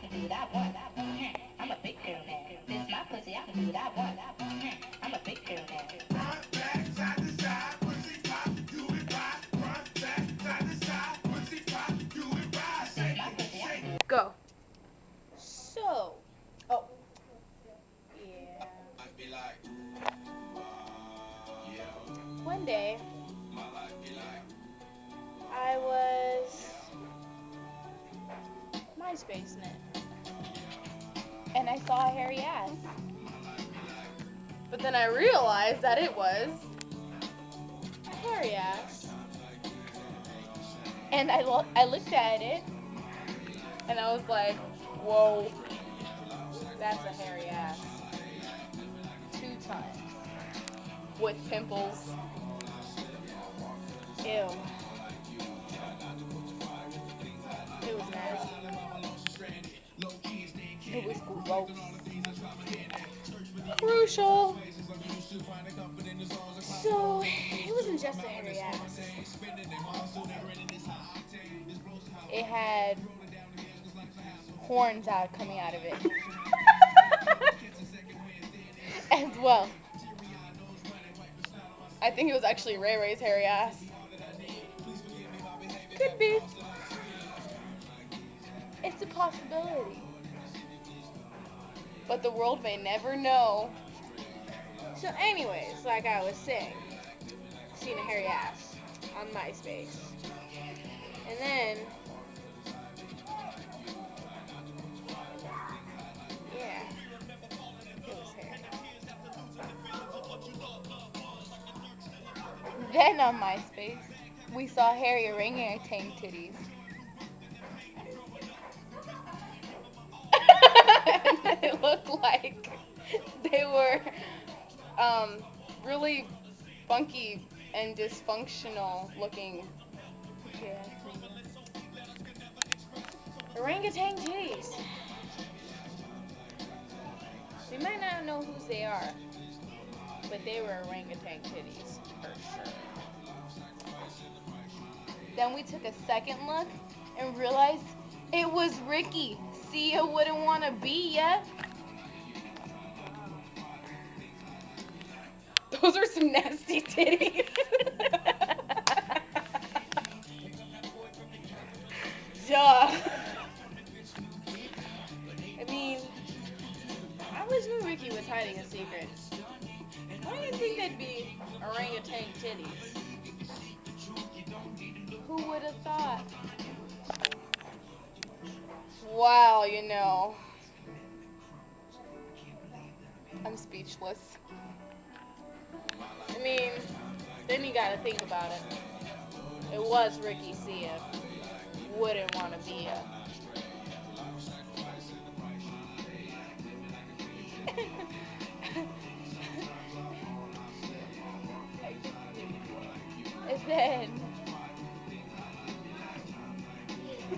can do what I want. I'm a big girl now. This my pussy, I can do what I want. I'm a big girl now. Front, back, side to side, pussy pop, do it right. Front, back, side to side, pussy pop, do it right. This my pussy, I can do it. Go. So, oh, yeah. One day, I was MySpace net, and I saw a hairy ass. But then I realized that it was a hairy ass, and I looked at it, and I was like, whoa, that's a hairy ass. 2 times with pimples. Ew. It was nasty. It was gross. Crucial. So, it wasn't just a hairy ass. It had horns coming out of it. As well. I think it was actually Ray Ray's hairy ass. Could be. It's a possibility. But the world may never know. So anyways, like I was saying, seen a hairy ass on MySpace. And then, yeah, it was hairy. Then on MySpace, we saw hairy orangutan titties. And they looked like they were really funky and dysfunctional looking. Yeah. Orangutan titties. We might not know whose they are, but they were orangutan titties for sure. Then we took a second look and realized it was Ricky. See, ya wouldn't want to be ya. Those are some nasty titties. Duh. I mean, I always knew Ricky was hiding a secret. Why do you think they'd be orangutan titties? Who would have thought? Wow, I'm speechless. I mean, then you gotta think about it. It was Ricky Sia. Wouldn't want to be a. And then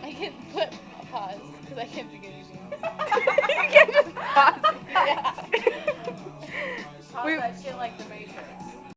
I can put a pause because I can't think of anything. You can just pause it. Yeah. Pause that shit like the Matrix.